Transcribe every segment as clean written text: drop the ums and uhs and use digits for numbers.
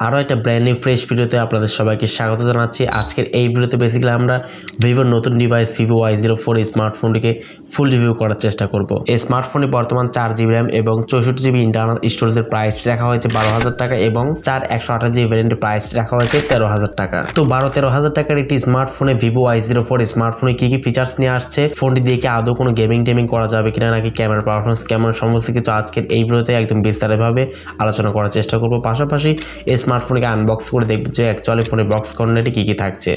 আরও একটা brand new fresh ভিডিওতে আপনাদের সবাইকে স্বাগত জানাচ্ছি। আজকের এই ভিডিওতে বেসিক্যালি আমরা ভিভোর নতুন ডিভাইস ভিভো Y04 স্মার্টফোনটিকে ফুল রিভিউ করার চেষ্টা করব। এই স্মার্টফোনে বর্তমান 4GB র্যাম এবং 64GB ইন্টারনাল স্টোরেজের প্রাইস রাখা হয়েছে 12,000 টাকা এবং 128GB ভ্যারিয়েন্টের প্রাইস রাখা হয়েছে 13,000 টাকা। তো 12-13,000 টাকার একটি স্মার্টফোনে ভিভো Y04 স্মার্টফোনে কি কি ফিচার্স নিয়ে আসছে, ফোনটি দিয়ে কি আদৌ কোনো গেমিং করা যাবে কিনা, নাকি ক্যামেরা পারফরমেন্স কেমন, সমস্ত কিছু আজকের এই ভিডিওতে একদম বিস্তারিতভাবে আলোচনা করার চেষ্টা করব। পাশাপাশি এই স্মার্টফোনকে আনবক্স করে দেখব যে অ্যাকচুয়ালি ফোনের বক্স কর্নারে কি কি থাকছে।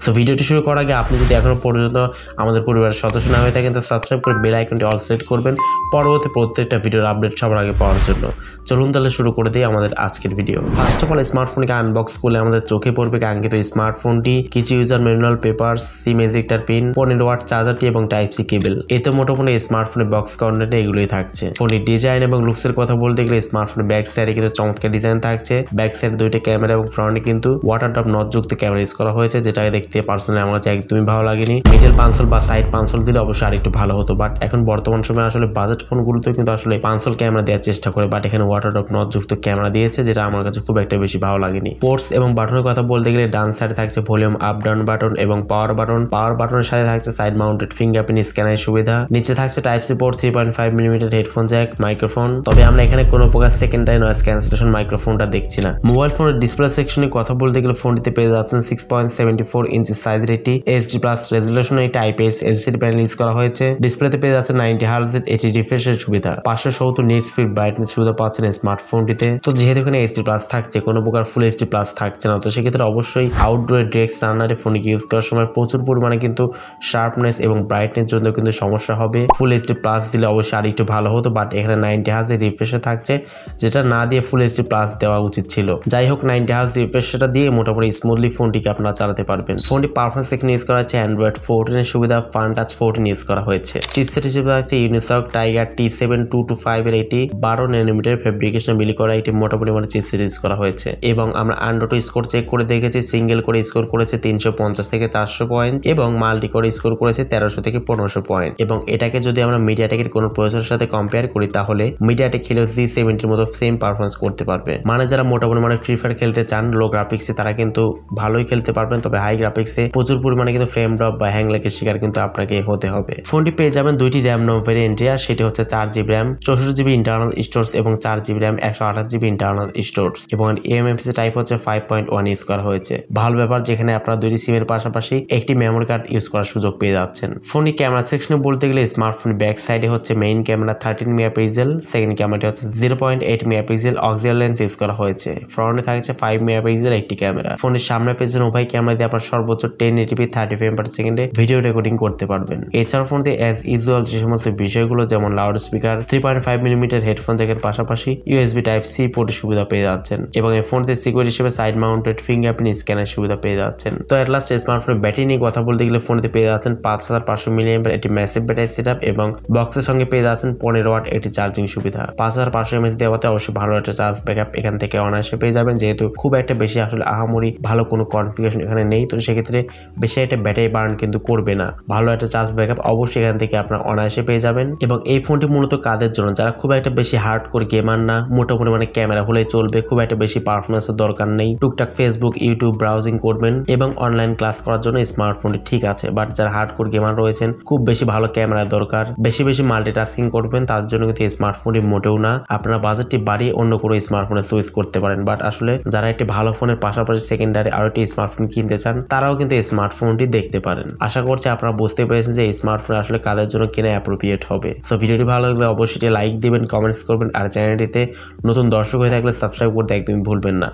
সো ভিডিওটি শুরু করার আগে আপনি যদি এখনো পর্যন্ত আমাদের পরিবারের সদস্য না হয়ে থাকেন তো সাবস্ক্রাইব করে বেল আইকনটি অল সেট করবেন পরবর্তী প্রত্যেকটা ভিডিওর আপডেট সবার আগে পাওয়ার জন্য। চলুন তাহলে শুরু করে দিই আমাদের আজকের ভিডিও। ফার্স্ট অফ অল স্মার্টফোনকে আনবক্স করলে আমাদের চোখে পড়বে কাঙ্ক্ষিত স্মার্টফোনটি, কিছু user manual paper, SIM ejector pin, 15 watt চার্জারটি এবং টাইপ সি কেবল। এতে মোটামুটি স্মার্টফোনের বক্স কর্নারে এগুলোই থাকছে। ফোনের ডিজাইন এবং লুকসের কথা বলতে গেলে স্মার্টফোনের ব্যাক সাইডে কিন্তু চমৎকার ডিজাইন থাকছে। ব্যাক সাইডে দুইটা ক্যামেরা এবং ফ্রন্টে কিন্তু ওয়াটার ড্রপ নটযুক্ত ক্যামেরা ইউজ করা হয়েছে, যেটা দেখতে পার্সোনালি আমার কাছে একদমই ভালো লাগেনি। মিডল পাঞ্চল বা সাইড পাঞ্চল দিলে অবশ্যই আরেকটু ভালো হতো, বাট এখন বর্তমান সময়ে আসলে বাজেট ফোনগুলোতেও কিন্তু আসলে পাঞ্চল ক্যামেরা দেওয়ার চেষ্টা করে, বাট এখানে ওয়াটার ড্রপ নটযুক্ত ক্যামেরা দিয়েছে, যেটা আমার কাছে খুব একটা বেশি ভালো লাগেনি। পোর্টস এবং বাটনের কথা বলতে গেলে ডান সাইডে থাকছে ভলিউম আপ ডাউন বাটন এবং পাওয়ার বাটন। পাওয়ার বাটনের সাথে থাকছে সাইড মাউন্টেড ফিঙ্গারপ্রিন্ট স্ক্যানারের সুবিধা। নিচে থাকছে type C port, 3.5mm headphone jack, microphone. তবে আমরা এখানে কোনো প্রকার সেকেন্ডারি নয়েজ ক্যান্সেলেশন মাইক্রোফোনটা দেখছি না। মোবাইল ফোনের ডিসপ্লে সেকশনে কথা বলতে গেলে ফোনটিতে পেয়ে যাচ্ছেন 6.74 ইঞ্চি সাইজের একটি HD+ রেজুলেশন একটি IPS LCD প্যানেল ইউজ করা হয়েছে। ডিসপ্লেতে পেয়ে যাচ্ছে 90 Hz HD রিফ্রেশের সুবিধা। 570 নিট স্পিড ব্রাইটনেস সুবিধা পাচ্ছেন স্মার্টফোনটিতে। তো যেহেতু এখানে HD+ থাকছে, কোনো প্রকার ফুল HD+ থাকছে না, তো সেক্ষেত্রে অবশ্যই আউটডোর ডিরেক্ট সানলাইটে ফোনকে ইউজ করার সময় প্রচুর পরিমাণে কিন্তু শার্পনেস এবং ব্রাইটনেস জন্য কিন্তু সমস্যা হবে। ফুল HD+ দিলে অবশ্যই আর একটু ভালো হতো, বাট এখানে 90 Hz রিফ্রেশে থাকছে, যেটা না দিয়ে ফুল HD+ দেওয়া উচিত ছিল। যাই হোক, 90 Hz রিফ্রেশটা দিয়ে মোটামুটি স্মুথলি ফোনটিকে আপনারা চালাতে পারবেন। ফোনটি পারফরমেন্স এখানে ইউজ করা হচ্ছে Android 14 এর সুবিধা, ফান টাচ 14 ইউজ করা হয়েছে। চিপসেট হিসেবে থাকছে ইউনিসক টাইগার T7225 এর এটি 12nm ফেব্রিকেশন মিলি করা একটি মোটামুটি মানে চিপসেট ইউজ করা হয়েছে। এবং আমরা অ্যান্ড্রয়েড স্কোর চেক করে দেখেছি, সিঙ্গেল করে স্কোর করেছে 350 থেকে 400 পয়েন্ট এবং মাল্টি করে স্কোর করেছে 1300 থেকে 1500 পয়েন্ট। এবং এটাকে যদি আমরা মিডিয়াটেকের কোনো প্রসেসরের সাথে কম্পেয়ার করি তাহলে মিডিয়াটেক খেলেও G70 মতো সেম পারফরমেন্স করতে পারবে। মানে যারা মোটামুটি মানে ফ্রি ফায়ার খেলতে চান লো গ্রাফিক্সে তারা কিন্তু ভালোই খেলতে পারবেন, তবে হাই গ্রাফিক্সে প্রচুর পরিমাণে কিন্তু ফ্রেম ড্রপ বা হ্যাং ল্যাগের শিকার কিন্তু আপনাকে হতে হবে। ফোনটি পেয়ে যাবেন দুইটি র্যাম ভ্যারিয়েন্টে, আর সেটি হচ্ছে 4GB RAM 64GB internal storage এবং 4GB RAM 128GB internal storage এবং eMMC টাইপ হচ্ছে 5.1 ইউজ করা হয়েছে। ভালো ব্যাপার, যেখানে আপনারা দুইটি সিমের পাশাপাশি একটি মেমোরি কার্ড ইউজ করার সুযোগ পেয়ে যাচ্ছেন। ফোনটি ক্যামেরা সেকশনে বলতে গেলে স্মার্টফোন ব্যাক সাইডে হচ্ছে মেইন ক্যামেরা 13 মেগাপিক্সেল, সেকেন্ড ক্যামেরাটি হচ্ছে 0.8 মেগাপিক্সেল অক্সিলারি লেন্স ইউজ করা হয়েছে। ফ্রন্টে থাকছে 5 মেগাপিক্সেল একটি ক্যামেরা। ফোনের সামনে পেছনে উভয় ক্যামেরা দিয়ে আপনার সর্বোচ্চ 1080p 30 fps ভিডিও রেকর্ডিং করতে পারবেন। এছাড়াও ফোনটি অ্যাজ ইউজুয়াল যে সমস্ত বিষয়গুলো যেমন লাউড স্পিকার, 3.5mm হেডফোন জ্যাকের পাশাপাশি USB টাইপ সি পোর্টের সুবিধা পেয়ে যাচ্ছেন এবং এই ফোনটিতে সিকিউরিটি হিসেবে সাইড মাউন্টেড ফিঙ্গারপ্রিন্ট স্ক্যানের সুবিধা পেয়ে যাচ্ছেন। তো এট লাস্ট স্মার্টফোনের ব্যাটারি নিয়ে কথা বলতে গেলে ফোনটিতে পেয়ে যাচ্ছেন 5500 mAh একটি ম্যাসিভ ব্যাটারি সেটআপ এবং বক্সের সঙ্গে পেয়ে যাচ্ছেন 15 ওয়াট একটি চার্জিং সুবিধা। 5500 mAh দেওয়াতে অবশ্যই ভালো একটা চার্জ ব্যাকআপ এখান থেকে অনায়াসে পেয়ে যাবেন, যেহেতু খুব একটা বেশি আসলে আহামরি ভালো কোনো কনফিগারেশন এখানে নেই, তো সেক্ষেত্রে বেশি একটা ব্যাটারি বার্ন কিন্তু করবে না। ভালো একটা চার্জ ব্যাকআপ অবশ্যই এখান থেকে আপনারা অনায়াসে পেয়ে যাবেন। এবং এই ফোনটি মূলত কাদের জন্য, যারা খুব একটা বেশি হার্ডকোর গেমার না, মোটামুটি মানে ক্যামেরা হলেই চলবে, খুব একটা বেশি পারফরমেন্সের দরকার নেই, টুকটাক ফেসবুক ইউটিউব ব্রাউজিং করবেন এবং অনলাইন ক্লাস করার জন্য স্মার্টফোনটি ঠিক আছে। বাট যারা হার্ডকোর গেমার রয়েছেন, খুব বেশি ভালো ক্যামেরা দরকার, বেশি মাল্টিটাস্কিং করবেন, তার জন্য কিন্তু স্মার্টফোনটি মোটেও না। আপনারা বাজেটটি বাড়িয়ে অন্য কোনো স্মার্টফোনে সুইচ করতে পারেন, বাট আসলে যারা একটি ভালো ফোনের পাশাপাশি সেকেন্ডারি আরো একটি স্মার্টফোন কিনতে চান তারাও কিন্তু এই স্মার্টফোনটি দেখতে পারেন। আশা করছি আপনারা বুঝতে পেরেছেন যে এই স্মার্টফোন আসলে কাদের জন্য কেনা অ্যাপ্রোপ্রিয়েট হবে। সো ভিডিওটি ভালো লাগলে অবশ্যই লাইক দিবেন, কমেন্টস করবেন, আর চ্যানেলটিতে নতুন দর্শক হয়ে থাকলে সাবস্ক্রাইব করতে একদমই ভুলবেন না।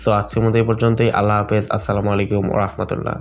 সো আজকের মতো এই পর্যন্তই। আল্লাহ হাফেজ, আসসালামু আলাইকুম ওয়া রাহমাতুল্লাহ।